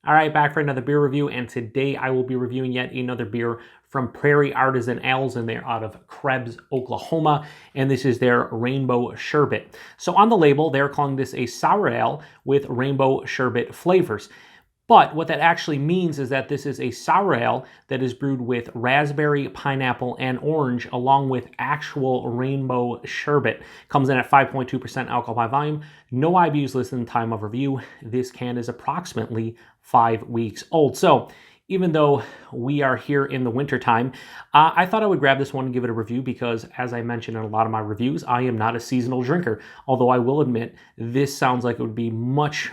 All right, back for another beer review, and today I will be reviewing yet another beer from Prairie Artisan Ales, and they're out of Krebs, Oklahoma, and this is their Rainbow Sherbet. So on the label, they're calling this a sour ale with rainbow sherbet flavors. But what that actually means is that this is a sour ale that is brewed with raspberry, pineapple, and orange, along with actual rainbow sherbet. Comes in at 5.2% alcohol by volume. No IBUs listed in time of review. This can is approximately 5 weeks old. So even though we are here in the wintertime, I thought I would grab this one and give it a review because, as I mentioned in a lot of my reviews, I am not a seasonal drinker. Although I will admit, this sounds like it would be much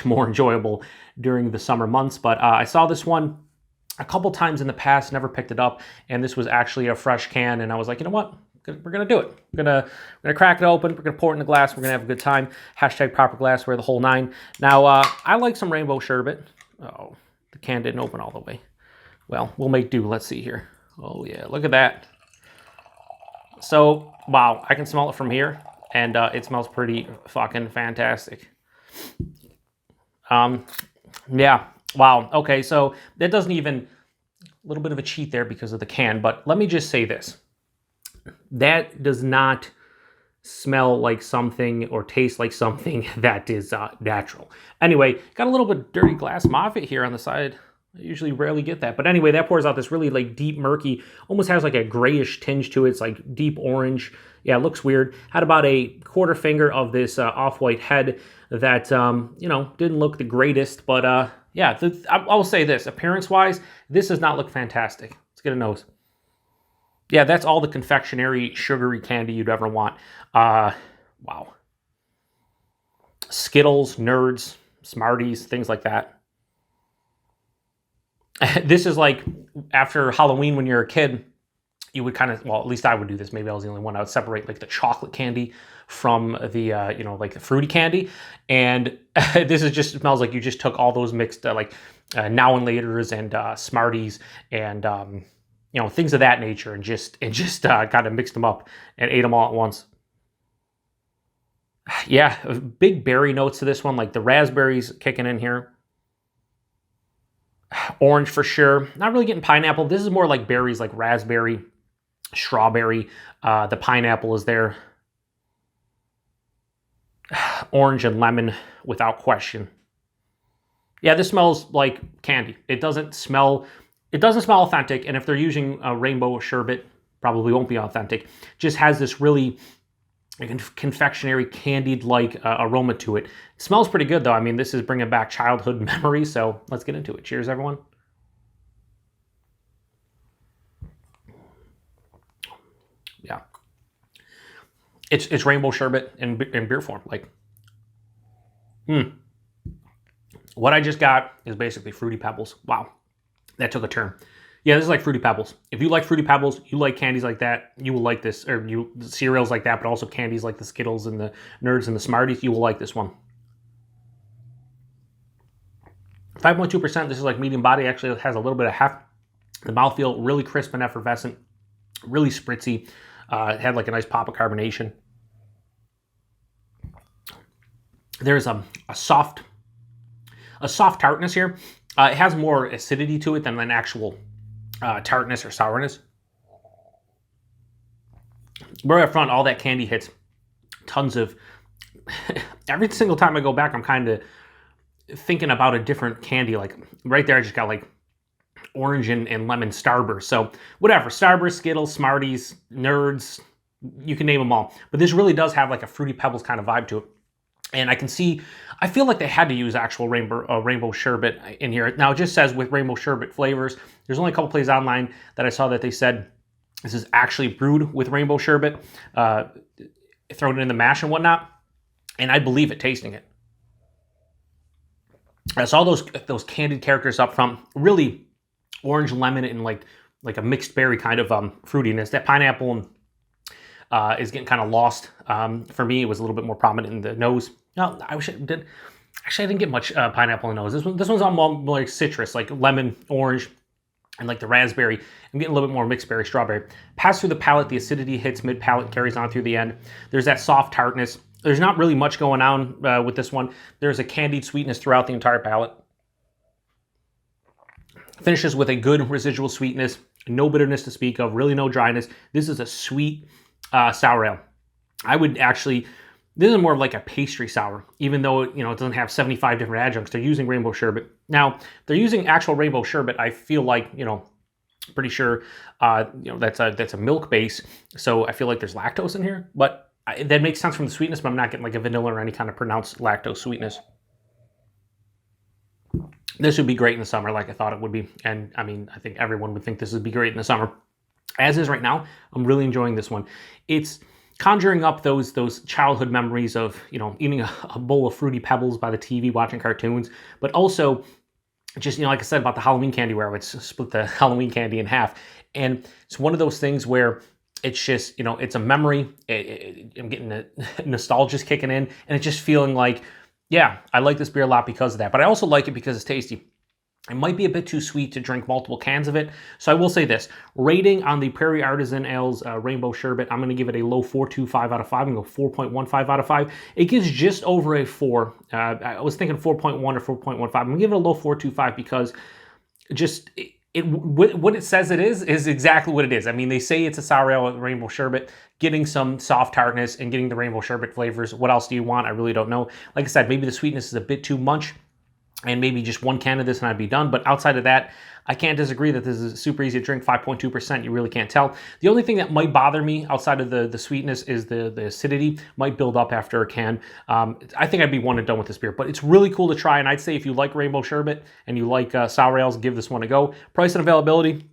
more enjoyable during the summer months. But I saw this one a couple times in the past, never picked it up, and this was actually a fresh can, and I was like, you know what? We're gonna do it. We're gonna crack it open. We're gonna pour it in the glass. We're gonna have a good time. Hashtag proper glassware, the whole nine. Now, I like some rainbow sherbet. Oh, the can didn't open all the way. Well, we'll make do. Let's see here. Oh yeah, look at that. So, wow, I can smell it from here, and it smells pretty fucking fantastic. Yeah, wow. Okay, so that doesn't even, a little bit of a cheat there because of the can, but let me just say this. That does not smell like something or taste like something that is natural. Anyway, got a little bit dirty glass Moffat here on the side. I usually rarely get that. But anyway, that pours out this really like deep, murky, almost has like a grayish tinge to it. It's like deep orange. Yeah, it looks weird. Had about a quarter finger of this off-white head that, you know, didn't look the greatest. But yeah, I'll say this. Appearance-wise, this does not look fantastic. Let's get a nose. Yeah, that's all the confectionery, sugary candy you'd ever want. Wow. Skittles, Nerds, Smarties, things like that. This is like after Halloween when you're a kid, you would kind of, well, at least I would do this. Maybe I was the only one. I would separate like the chocolate candy from the, you know, like the fruity candy. And this is just, it smells like you just took all those mixed, like Now and Laters and Smarties and, you know, things of that nature, and just kind of mixed them up and ate them all at once. Yeah, big berry notes to this one, like the raspberries kicking in here. Orange for sure. Not really getting pineapple. This is more like berries, like raspberry, strawberry. The pineapple is there. Orange and lemon without question. Yeah, this smells like candy. It doesn't smell authentic, and if they're using a rainbow sherbet, probably won't be authentic. Just has this really confectionery, candied-like aroma to it. It smells pretty good, though. I mean, this is bringing back childhood memories, so let's get into it. Cheers, everyone. Yeah. It's rainbow sherbet in beer form. Like, what I just got is basically Fruity Pebbles. Wow. That took a turn. Yeah, this is like Fruity Pebbles. If you like Fruity Pebbles, you like candies like that, you will like this, or cereals like that, but also candies like the Skittles and the Nerds and the Smarties, you will like this one. 5.2%, this is like medium body. Actually, it has a little bit of heft. The mouthfeel, really crisp and effervescent, really spritzy. It had like a nice pop of carbonation. There's a soft tartness here. It has more acidity to it than an actual tartness or sourness. Right up front, all that candy hits. Tons of... Every single time I go back, I'm kind of thinking about a different candy. Like, right there, I just got, like, orange and lemon Starburst. So, whatever. Starburst, Skittles, Smarties, Nerds, you can name them all. But this really does have, like, a Fruity Pebbles kind of vibe to it. And I can see, I feel like they had to use actual rainbow sherbet in here. Now, it just says with rainbow sherbet flavors. There's only a couple places online that I saw that they said this is actually brewed with rainbow sherbet, thrown in the mash and whatnot. And I believe it tasting it. I saw those candied characters up front, really orange, lemon, and like a mixed berry kind of fruitiness. That pineapple is getting kind of lost. For me, it was a little bit more prominent in the nose. No, I wish it did. Actually, I didn't get much pineapple in the nose. This one's on more like citrus, like lemon, orange, and like the raspberry. I'm getting a little bit more mixed berry, strawberry. Pass through the palate, the acidity hits mid-palate, carries on through the end. There's that soft tartness. There's not really much going on with this one. There's a candied sweetness throughout the entire palate. Finishes with a good residual sweetness, no bitterness to speak of, really no dryness. This is a sweet sour ale. I would actually, this is more of like a pastry sour, even though it doesn't have 75 different adjuncts. They're using Rainbow Sherbet. Now, they're using actual Rainbow Sherbet. I feel like, pretty sure, that's a milk base. So I feel like there's lactose in here, but that makes sense from the sweetness, but I'm not getting like a vanilla or any kind of pronounced lactose sweetness. This would be great in the summer like I thought it would be. And I mean, I think everyone would think this would be great in the summer. As is right now, I'm really enjoying this one. It's conjuring up those childhood memories of, eating a bowl of Fruity Pebbles by the TV, watching cartoons, but also just, like I said about the Halloween candy where I would split the Halloween candy in half. And it's one of those things where it's just, it's a memory. I'm getting the nostalgia kicking in, and it's just feeling like, yeah, I like this beer a lot because of that. But I also like it because it's tasty. It might be a bit too sweet to drink multiple cans of it. So I will say this. Rating on the Prairie Artisan Ales Rainbow Sherbet, I'm going to give it a low 4.25 out of 5. I'm going to go 4.15 out of 5. It gives just over a 4. I was thinking 4.1 or 4.15. I'm going to give it a low 4.25 because just what it says it is exactly what it is. I mean, they say it's a sour ale with Rainbow Sherbet, getting some soft tartness and getting the Rainbow Sherbet flavors. What else do you want? I really don't know. Like I said, maybe the sweetness is a bit too much, and maybe just one can of this and I'd be done. But outside of that, I can't disagree that this is super easy to drink, 5.2%. You really can't tell. The only thing that might bother me outside of the sweetness is the acidity might build up after a can. I think I'd be one and done with this beer, but it's really cool to try. And I'd say if you like Rainbow Sherbet and you like sour ales, give this one a go. Price and availability,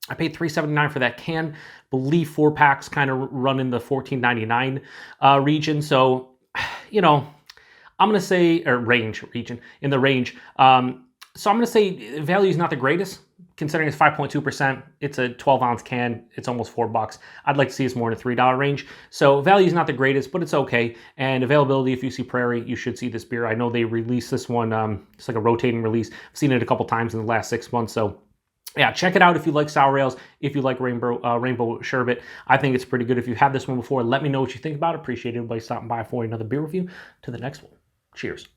I paid $3.79 for that can. Believe 4-packs kind of run in the $14.99 region. So, I'm going to say, or region, in the range. So I'm going to say value is not the greatest, considering it's 5.2%. It's a 12-ounce can. It's almost $4. I'd like to see it's more in the $3 range. So value is not the greatest, but it's okay. And availability, if you see Prairie, you should see this beer. I know they released this one. It's like a rotating release. I've seen it a couple times in the last 6 months. So yeah, check it out if you like sour ales, if you like Rainbow Sherbet. I think it's pretty good. If you've had this one before, let me know what you think about it. Appreciate everybody stopping by for another beer review. To the next one. Cheers.